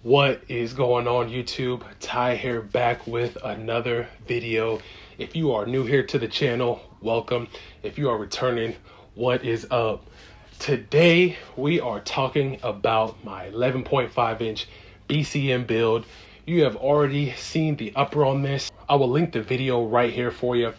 What is going on, YouTube? Ty here, back with another video. If you are new here to the channel, welcome. If you are returning, what is up? Today we are talking about my 11.5 inch BCM build. You have already seen the upper on this. I will link the video right here for you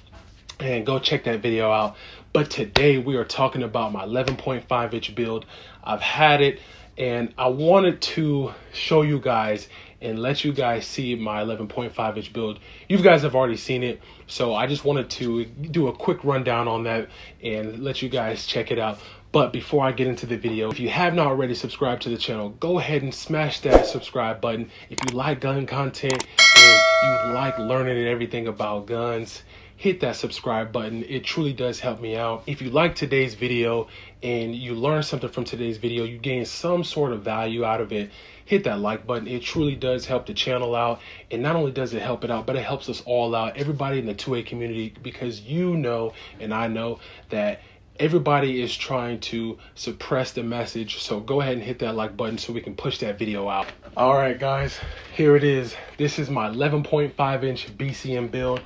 and go check that video out. But today we are talking about my 11.5 inch build. I've had it and I wanted to show you guys and let you guys see my 11.5 inch build. You guys have already seen it, so I just wanted to do a quick rundown on that and let you guys check it out. But before I get into the video, if you have not already subscribed to the channel, go ahead and smash that subscribe button. If you like gun content and you like learning and everything about guns, hit that subscribe button. It truly does help me out. If you like today's video and you learn something from today's video, you gain some sort of value out of it, hit that like button. It truly does help the channel out. And not only does it help it out, but it helps us all out, everybody in the 2A community, because you know and I know that everybody is trying to suppress the message. So go ahead and hit that like button so we can push that video out. All right, guys, here it is. This is my 11.5 inch BCM build.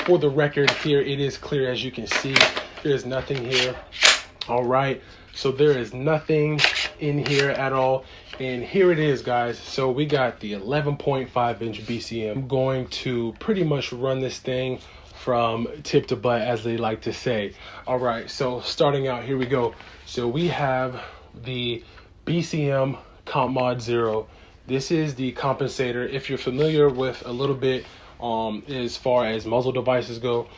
For the record, here it is clear, as you can see. There's nothing here. All right, so there is nothing in here at all. And here it is, guys. So we got the 11.5 inch BCM. I'm going to pretty much run this thing from tip to butt, as they like to say. All right, so starting out, here we go. So we have the BCM Comp Mod 0. This is the compensator. If you're familiar with a little bit as far as muzzle devices go,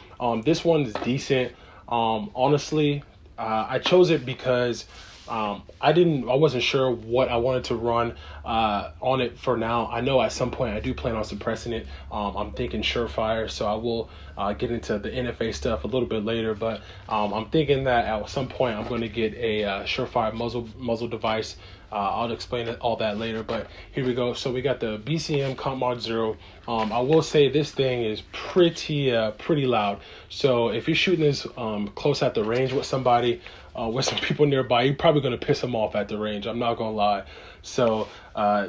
this one is decent. Honestly, I chose it because I wasn't sure what I wanted to run on it for now. I know at some point I do plan on suppressing it. I'm thinking Surefire, so I will get into the NFA stuff a little bit later, but I'm thinking that at some point I'm going to get a Surefire muzzle device. I'll explain all that later, but here we go. So we got the BCM Comp Mod 0. I will say this thing is pretty loud. So if you're shooting this close at the range with somebody, with some people nearby, you're probably going to piss them off at the range. I'm not going to lie. So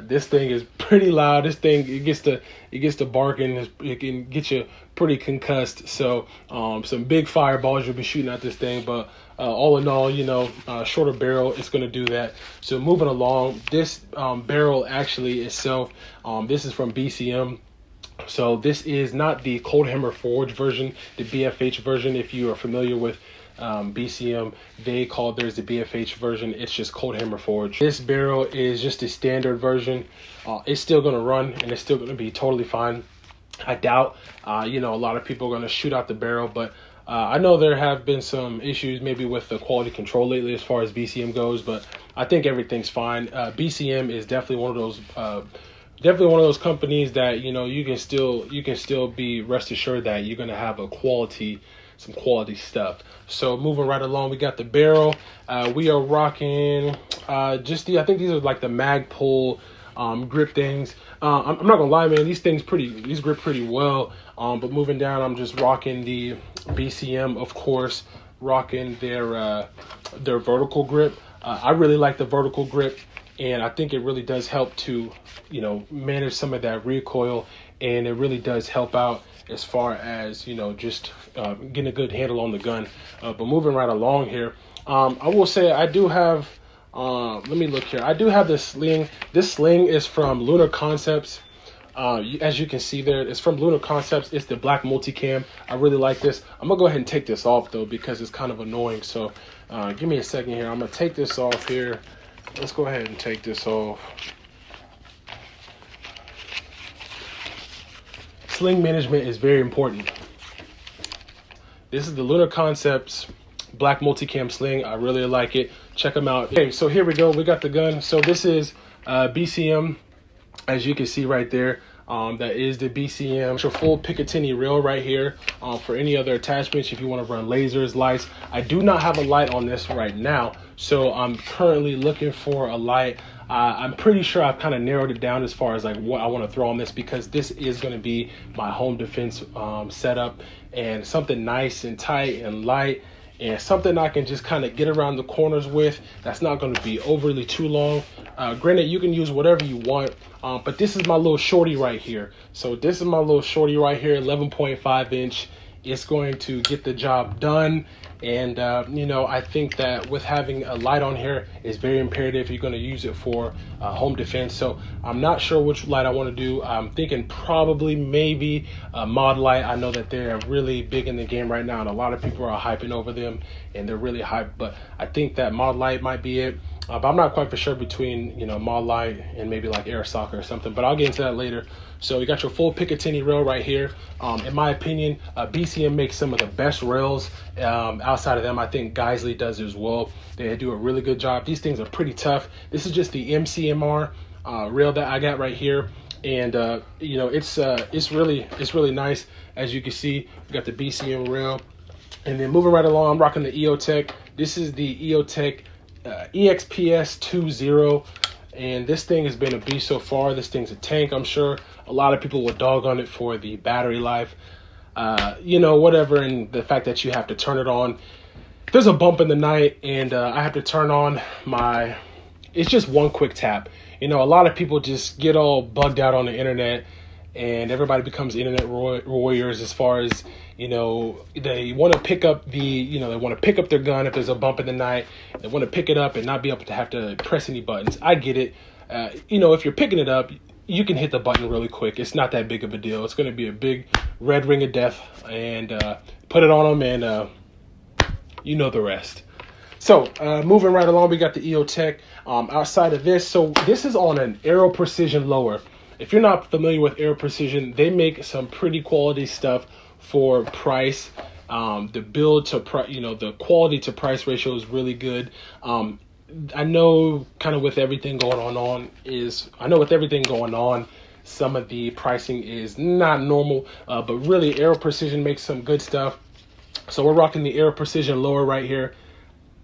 this thing is pretty loud. This thing, it gets to barking. It can get you pretty concussed. So some big fireballs you'll be shooting at this thing, but all in all, you know, shorter barrel is going to do that. So moving along, this barrel actually itself, this is from BCM. So this is not the Cold Hammer Forge version, the BFH version. If you are familiar with BCM, they call theirs the BFH version. It's just Cold Hammer Forge. This barrel is just a standard version. It's still going to run and it's still going to be totally fine. I doubt, you know, a lot of people are going to shoot out the barrel, but I know there have been some issues maybe with the quality control lately as far as BCM goes, but I think everything's fine. BCM is definitely one of those companies that, you know, you can still be rest assured that you're going to have some quality stuff. So moving right along, we got the barrel. We are rocking I think these are like the Magpul grip things. I'm not gonna lie, man, these grip pretty well. But moving down, I'm just rocking the BCM, of course, rocking their vertical grip. I really like the vertical grip, and I think it really does help to, you know, manage some of that recoil, and it really does help out as far as, you know, just getting a good handle on the gun. But moving right along here, I will say I do have, let me look here. I do have this sling. This sling is from Lunar Concepts. As you can see there, it's from Lunar Concepts. It's the black multicam. I really like this. I'm gonna go ahead and take this off though, because it's kind of annoying. So give me a second here. I'm gonna take this off here. Let's go ahead and take this off. Sling management is very important. This is the Lunar Concepts black multicam sling. I really like it. Check them out. Okay, so here we go. We got the gun. So this is BCM, as you can see right there. That is the BCM. It's your full Picatinny reel right here. For any other attachments, if you want to run lasers, lights. I do not have a light on this right now, so I'm currently looking for a light. I'm pretty sure I've kind of narrowed it down as far as like what I want to throw on this, because this is going to be my home defense setup, and something nice and tight and light and something I can just kind of get around the corners with. That's not going to be overly too long. Granted, you can use whatever you want, but this is my little Shorty right here. So this is my little Shorty right here, 11.5 inch. It's going to get the job done. And, you know, I think that with having a light on here is very imperative if you're going to use it for home defense. So I'm not sure which light I want to do. I'm thinking probably maybe a mod light. I know that they're really big in the game right now, and a lot of people are hyping over them, and they're really hyped. But I think that mod light might be it. But I'm not quite for sure between, you know, mod light and maybe like air soccer or something, but I'll get into that later. So you got your full Picatinny rail right here. In my opinion, BCM makes some of the best rails. Outside of them, I think Geisley does as well. They do a really good job. These things are pretty tough. This is just the MCMR rail that I got right here. And you know, it's really nice. As you can see, we got the BCM rail. And then moving right along, I'm rocking the EOTech. This is the EOTech EXPS 20, and this thing has been a beast so far. This thing's a tank. I'm sure a lot of people will dog on it for the battery life, you know, whatever, and the fact that you have to turn it on. There's a bump in the night, and I have to turn on my, it's just one quick tap. You know, a lot of people just get all bugged out on the internet, and everybody becomes internet warriors as far as, you know, they want to pick up the, you know, they want to pick up their gun if there's a bump in the night. They want to pick it up and not be able to have to press any buttons. I get it. You know, if you're picking it up, you can hit the button really quick. It's not that big of a deal. It's going to be a big red ring of death, and put it on them, and you know the rest. So moving right along, we got the EOTech. Outside of this, so this is on an Aero Precision lower. If you're not familiar with Aero Precision, they make some pretty quality stuff for price. The build to price, you know, the quality to price ratio is really good. I know kind of with everything going on, some of the pricing is not normal, but really Aero Precision makes some good stuff. So we're rocking the Aero Precision lower right here.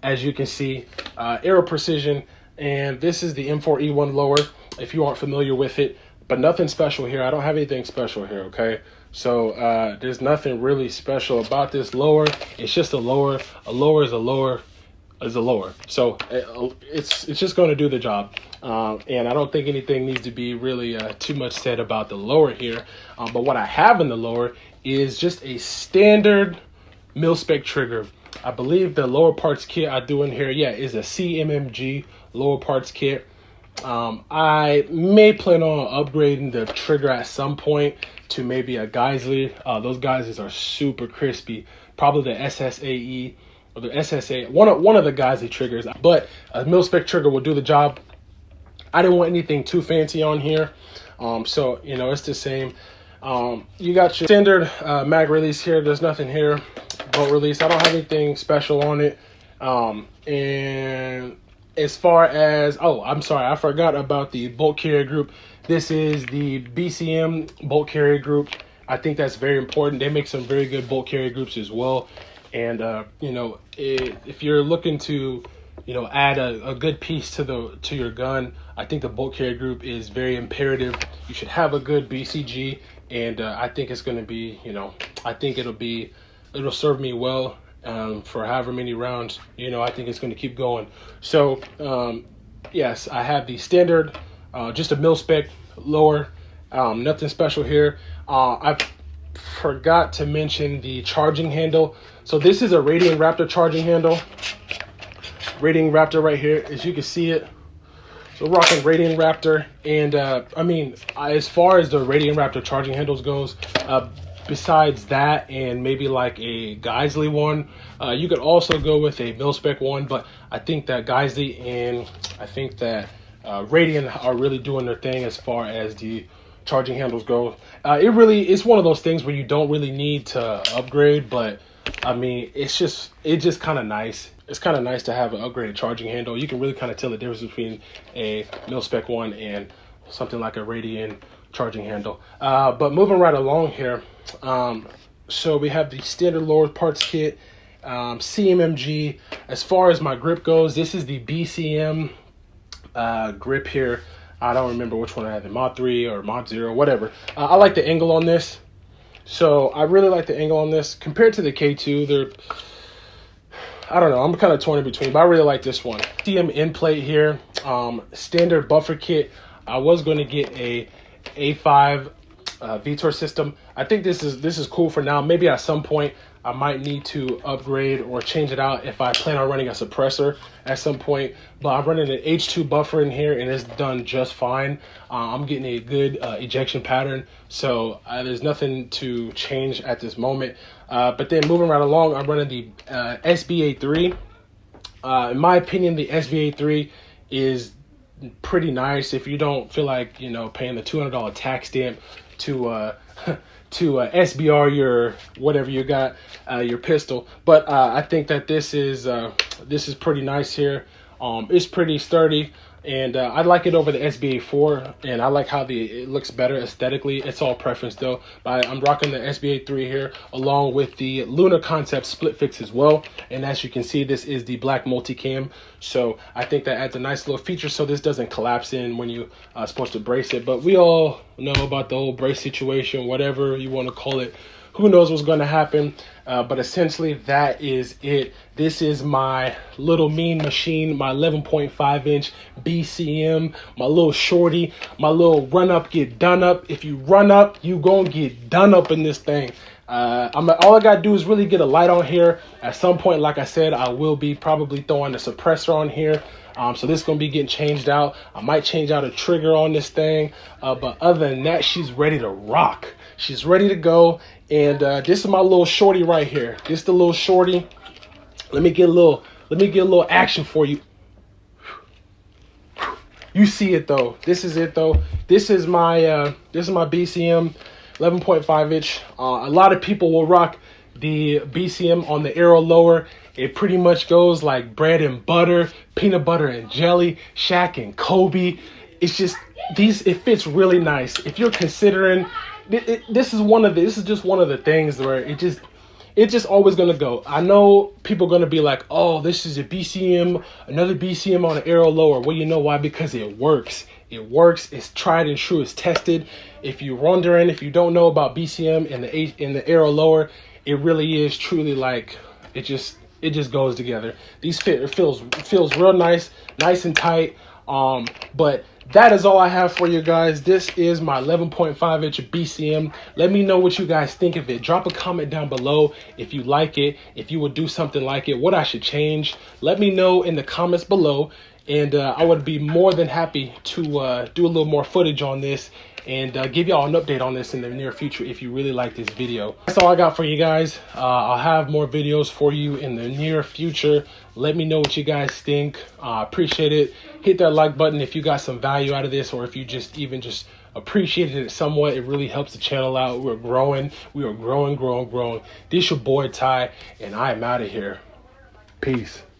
As you can see, Aero Precision, and this is the M4E1 lower, if you aren't familiar with it, but nothing special here. I don't have anything special here, okay? So there's nothing really special about this lower. It's just a lower. A lower is a lower is a lower. So it's just going to do the job. And I don't think anything needs to be really too much said about the lower here. But what I have in the lower is just a standard mil-spec trigger. I believe the lower parts kit I do in here, yeah, is a CMMG lower parts kit. I may plan on upgrading the trigger at some point to maybe a Geisley. Those Geisleys are super crispy. Probably the SSAE or the SSA, one of the Geisley triggers. But a mil-spec trigger will do the job. I didn't want anything too fancy on here, so you know, it's the same. You got your standard mag release here. There's nothing here. Bolt release. I don't have anything special on it. And as far as, oh, I'm sorry, I forgot about the bolt carrier group. This is the BCM bolt carrier group. I think that's very important. They make some very good bolt carrier groups as well. And, you know, if you're looking to, you know, add a good piece to your gun, I think the bolt carrier group is very imperative. You should have a good BCG, and I think it's going to be, you know, I think it'll serve me well. For however many rounds, you know, I think it's going to keep going. So, yes, I have the standard, just a mil-spec lower, nothing special here. I forgot to mention the charging handle. So this is a Radiant Raptor charging handle. Radiant Raptor right here, as you can see it. So rocking Radiant Raptor, and I mean, as far as the Radiant Raptor charging handles goes, besides that and maybe like a Geisley one, you could also go with a mil-spec one, but I think that Geisley and I think that Radiant are really doing their thing as far as the charging handles go. It's one of those things where you don't really need to upgrade, but I mean, it's just kind of nice. It's kind of nice to have an upgraded charging handle. You can really kind of tell the difference between a mil-spec one and something like a Radiant charging handle. But moving right along here, so we have the standard lower parts kit, CMMG. As far as my grip goes, this is the BCM grip here. I don't remember which one I have, in Mod 3 or Mod 0, whatever. I like the angle on this. So I really like the angle on this. Compared to the K2, I don't know. I'm kind of torn in between, but I really like this one. BCM end plate here. Standard buffer kit. I was going to get a A5 VTOR system. I think this is cool for now. Maybe at some point I might need to upgrade or change it out if I plan on running a suppressor at some point. But I'm running an H2 buffer in here and it's done just fine. I'm getting a good ejection pattern, so there's nothing to change at this moment. But then moving right along, I'm running the SBA3. In my opinion, the SBA3 is pretty nice if you don't feel like, you know, paying the $200 tax stamp to SBR your whatever you got, your pistol. But I think that this is pretty nice here. It's pretty sturdy, and I like it over the SBA4, and I like how it looks better aesthetically. It's all preference though. But I'm rocking the SBA3 here along with the Lunar Concept split fix as well. And as you can see, this is the black multicam, so I think that adds a nice little feature so this doesn't collapse in when you are supposed to brace it. But we all know about the whole brace situation, whatever you want to call it. Who knows what's going to happen, but essentially that is it. This is my little mean machine, my 11.5 inch BCM, my little shorty, my little run up, get done up. If you run up, you gonna get done up in this thing. All I gotta do is really get a light on here. At some point, like I said, I will be probably throwing a suppressor on here. So this is going to be getting changed out. I might change out a trigger on this thing. But other than that, she's ready to rock. She's ready to go. And this is my little shorty right here. This is the little shorty. Let me get a little action for you. You see it though. This is it though. This is my BCM 11.5 inch. A lot of people will rock the BCM on the arrow lower. It pretty much goes like bread and butter, peanut butter and jelly, Shaq and Kobe. It's just it fits really nice. If you're considering, this is just one of the things where it's just always gonna go. I know people are gonna be like, oh, this is a BCM, another BCM on an arrow lower. Well, you know why? Because it works. It works. It's tried and true. It's tested. If you're wondering, if you don't know about BCM and the arrow lower, it really is truly like it just goes together. These it feels real nice and tight. But that is all I have for you guys. This is my 11.5 inch BCM. Let me know what you guys think of it. Drop a comment down below if you like it, if you would do something like it, what I should change. Let me know in the comments below, and I would be more than happy to do a little more footage on this and give y'all an update on this in the near future if you really like this video. That's all I got for you guys. I'll have more videos for you in the near future. Let me know what you guys think. Appreciate it. Hit that like button if you got some value out of this, or if you just appreciated it somewhat. It really helps the channel out. We're growing. We are growing. This your boy Ty, and I am out of here. Peace.